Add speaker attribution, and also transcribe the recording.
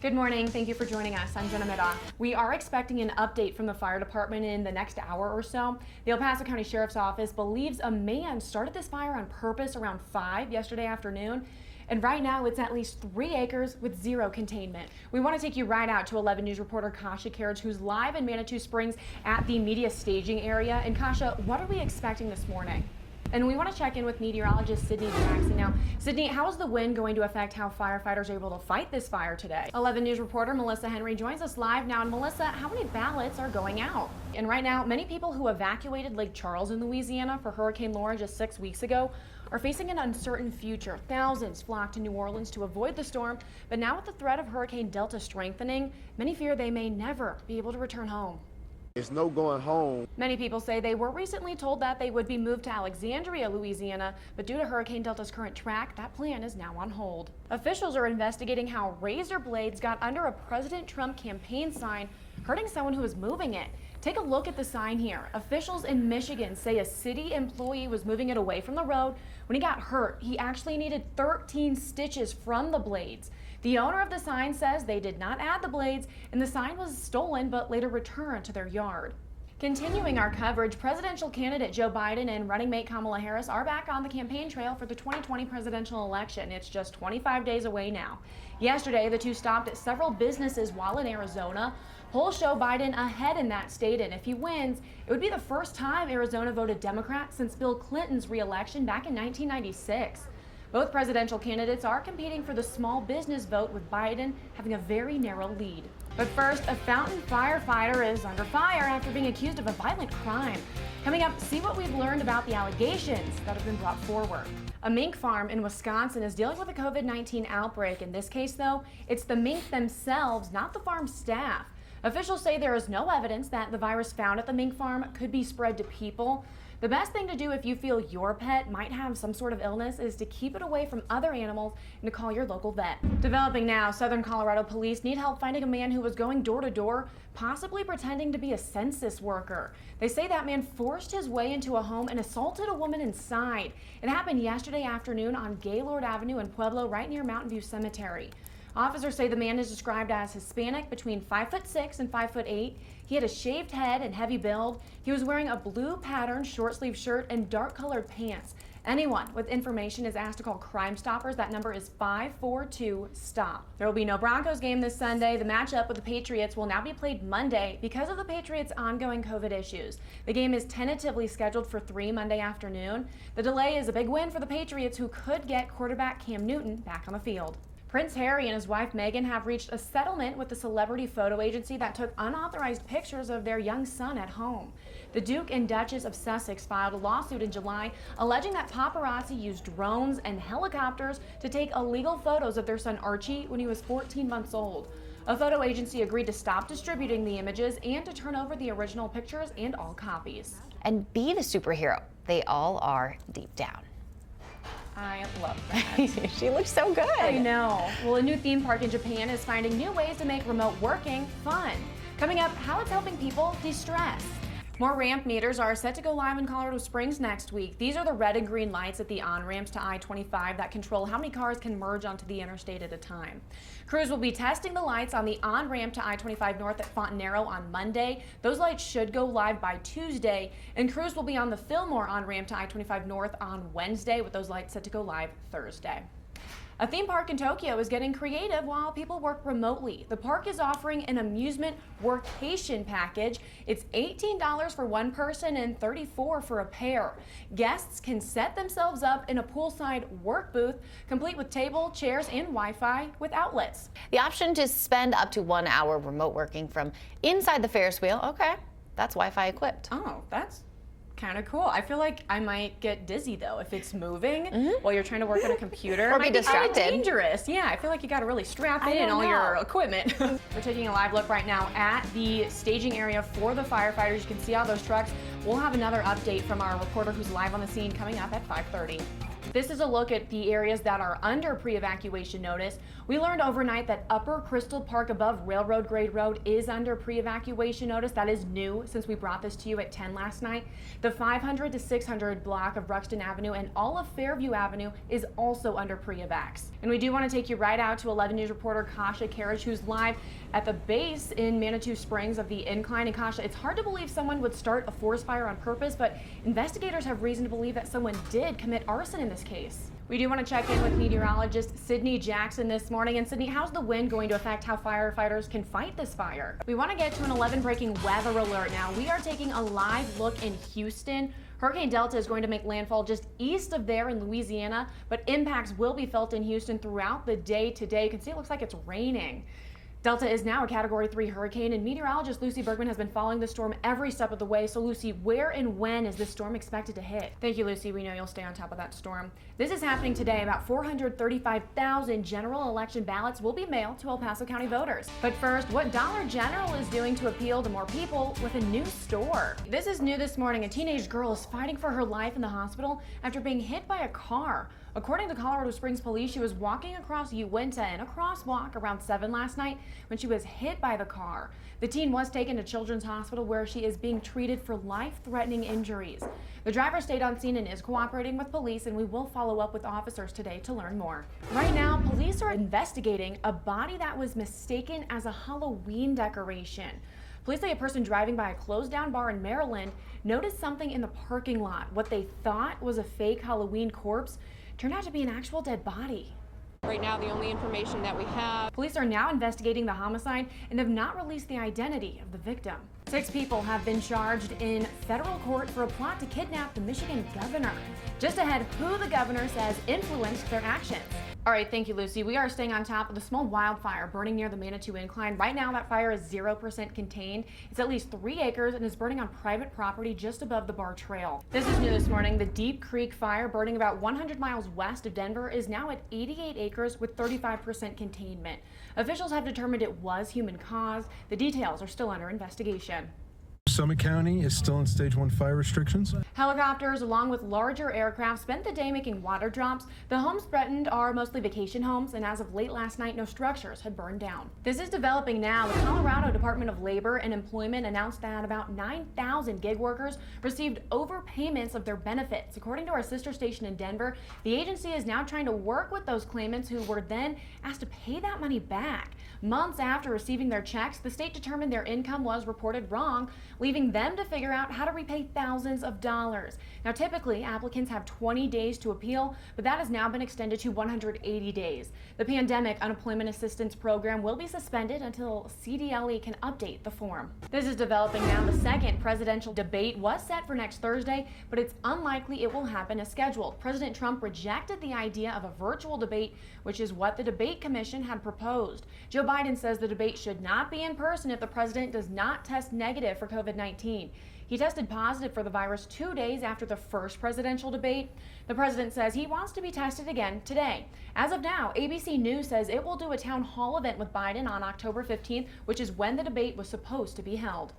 Speaker 1: Good morning. Thank you for joining us. I'm Jenna Middaugh. We are expecting an update from the fire department in the next hour or so. The El Paso County Sheriff's Office believes a man started this fire on purpose around 5 yesterday afternoon. And right now it's at least 3 acres with zero containment. We want to take you right out to 11 News reporter Kasha Carriage, who's live in Manitou Springs at the media staging area. And Kasha, what are we expecting this morning? And we want to check in with meteorologist Sydney Jackson now. Sydney, how is the wind going to affect how firefighters are able to fight this fire today? 11 News reporter Melissa Henry joins us live now. And Melissa, how many ballots are going out? And right now, many people who evacuated Lake Charles in Louisiana for Hurricane Laura just 6 weeks ago are facing an uncertain future. Thousands flocked to New Orleans to avoid the storm, but now with the threat of Hurricane Delta strengthening, many fear they may never be able to return home.
Speaker 2: There's no going home.
Speaker 1: Many people say they were recently told that they would be moved to Alexandria, Louisiana, but due to Hurricane Delta's current track, that plan is now on hold. Officials are investigating how razor blades got under a President Trump campaign sign, hurting someone who was moving it. Take a look at the sign here. Officials in Michigan say a city employee was moving it away from the road. When he got hurt, he actually needed 13 stitches from the blades. The owner of the sign says they did not add the blades and the sign was stolen but later returned to their yard. Continuing our coverage, presidential candidate Joe Biden and running mate Kamala Harris are back on the campaign trail for the 2020 presidential election. It's just 25 days away now. Yesterday, the two stopped at several businesses while in Arizona. Polls show Biden ahead in that state, and if he wins, it would be the first time Arizona voted Democrat since Bill Clinton's re-election back in 1996. Both presidential candidates are competing for the small business vote, with Biden having a very narrow lead. But first, a Fountain firefighter is under fire after being accused of a violent crime. Coming up, see what we've learned about the allegations that have been brought forward. A mink farm in Wisconsin is dealing with a COVID-19 outbreak. In this case, though, it's the mink themselves, not the farm staff. Officials say there is no evidence that the virus found at the mink farm could be spread to people. The best thing to do if you feel your pet might have some sort of illness is to keep it away from other animals and to call your local vet. Developing now, Southern Colorado police need help finding a man who was going door to door, possibly pretending to be a census worker. They say that man forced his way into a home and assaulted a woman inside. It happened yesterday afternoon on Gaylord Avenue in Pueblo, right near Mountain View Cemetery. Officers say the man is described as Hispanic, between 5'6" and 5'8". He had a shaved head and heavy build. He was wearing a blue patterned short sleeve shirt and dark colored pants. Anyone with information is asked to call Crime Stoppers. That number is 542-STOP. There will be no Broncos game this Sunday. The matchup with the Patriots will now be played Monday because of the Patriots' ongoing COVID issues. The game is tentatively scheduled for 3 Monday afternoon. The delay is a big win for the Patriots, who could get quarterback Cam Newton back on the field. Prince Harry and his wife Meghan have reached a settlement with the celebrity photo agency that took unauthorized pictures of their young son at home. The Duke and Duchess of Sussex filed a lawsuit in July alleging that paparazzi used drones and helicopters to take illegal photos of their son Archie when he was 14 months old. A photo agency agreed to stop distributing the images and to turn over the original pictures and all copies.
Speaker 3: And be the superhero they all are deep down.
Speaker 1: I love that.
Speaker 3: She looks so good.
Speaker 1: I know. Well, a new theme park in Japan is finding new ways to make remote working fun. Coming up, how it's helping people de-stress. More ramp meters are set to go live in Colorado Springs next week. These are the red and green lights at the on-ramps to I-25 that control how many cars can merge onto the interstate at a time. Crews will be testing the lights on the on-ramp to I-25 North at Fontanero on Monday. Those lights should go live by Tuesday, and crews will be on the Fillmore on-ramp to I-25 North on Wednesday, with those lights set to go live Thursday. A theme park in Tokyo is getting creative while people work remotely. The park is offering an amusement workation package. It's $18 for one person and $34 for a pair. Guests can set themselves up in a poolside work booth, complete with table, chairs, and Wi-Fi with outlets.
Speaker 3: The option to spend up to 1 hour remote working from inside the Ferris wheel. Okay, that's Wi-Fi equipped.
Speaker 1: Oh, that's kind of cool. I feel like I might get dizzy though if it's moving while you're trying to work on a computer.
Speaker 3: Or be distracted.
Speaker 1: Kind of dangerous. Yeah, I feel like you got to really strap in all your equipment. We're taking a live look right now at the staging area for the firefighters. You can see all those trucks. We'll have another update from our reporter who's live on the scene coming up at 5:30. This is a look at the areas that are under pre-evacuation notice. We learned overnight that Upper Crystal Park above Railroad Grade Road is under pre-evacuation notice. That is new since we brought this to you at 10 last night. The 500 to 600 block of Ruxton Avenue and all of Fairview Avenue is also under pre-evacs. And we do want to take you right out to 11 News reporter Kasha Carriage, who's live at the base in Manitou Springs of the incline. And Kasha, it's hard to believe someone would start a forest fire on purpose, but investigators have reason to believe that someone did commit arson in this case. We do want to check in with meteorologist Sydney Jackson this morning. And Sydney, how's the wind going to affect how firefighters can fight this fire? We want to get to an 11 breaking weather alert now. We are taking a live look in Houston. Hurricane Delta is going to make landfall just east of there in Louisiana, but impacts will be felt in Houston throughout the day today. You can see it looks like it's raining. Delta is now a Category 3 hurricane, and meteorologist Lucy Bergman has been following the storm every step of the way. So Lucy, where and when is this storm expected to hit? Thank you, Lucy. We know you'll stay on top of that storm. This is happening today. About 435,000 general election ballots will be mailed to El Paso County voters. But first, what Dollar General is doing to appeal to more people with a new store. This is new this morning. A teenage girl is fighting for her life in the hospital after being hit by a car. According to Colorado Springs police, she was walking across Uinta in a crosswalk around 7 last night when she was hit by the car. The teen was taken to Children's Hospital where she is being treated for life-threatening injuries. The driver stayed on scene and is cooperating with police, and we will follow up with officers today to learn more. Right now, police are investigating a body that was mistaken as a Halloween decoration. Police say a person driving by a closed-down bar in Maryland noticed something in the parking lot. What they thought was a fake Halloween corpse turned out to be an actual dead body.
Speaker 4: Right now, the only information that we have.
Speaker 1: Police are now investigating the homicide and have not released the identity of the victim. 6 people have been charged in federal court for a plot to kidnap the Michigan governor. Just ahead, who the governor says influenced their actions. All right, thank you, Lucy. We are staying on top of the small wildfire burning near the Manitou incline. Right now, that fire is 0% contained. It's at least 3 acres and is burning on private property just above the Bar Trail. This is new this morning. The Deep Creek fire, burning about 100 miles west of Denver, is now at 88 acres with 35% containment. Officials have determined it was human caused. The details are still under investigation.
Speaker 5: Summit County is still in stage 1 fire restrictions.
Speaker 1: Helicopters, along with larger aircraft, spent the day making water drops. The homes threatened are mostly vacation homes, and as of late last night, no structures had burned down. This is developing now. The Colorado Department of Labor and Employment announced that about 9,000 gig workers received overpayments of their benefits. According to our sister station in Denver, the agency is now trying to work with those claimants who were then asked to pay that money back. Months after receiving their checks, the state determined their income was reported wrong, leaving them to figure out how to repay thousands of dollars. Now, typically, applicants have 20 days to appeal, but that has now been extended to 180 days. The Pandemic Unemployment Assistance Program will be suspended until CDLE can update the form. This is developing now. The second presidential debate was set for next Thursday, but it's unlikely it will happen as scheduled. President Trump rejected the idea of a virtual debate, which is what the Debate Commission had proposed. Joe Biden says the debate should not be in person if the president does not test negative for COVID-19. He tested positive for the virus 2 days after the first presidential debate. The president says he wants to be tested again today. As of now, ABC News says it will do a town hall event with Biden on October 15th, which is when the debate was supposed to be held.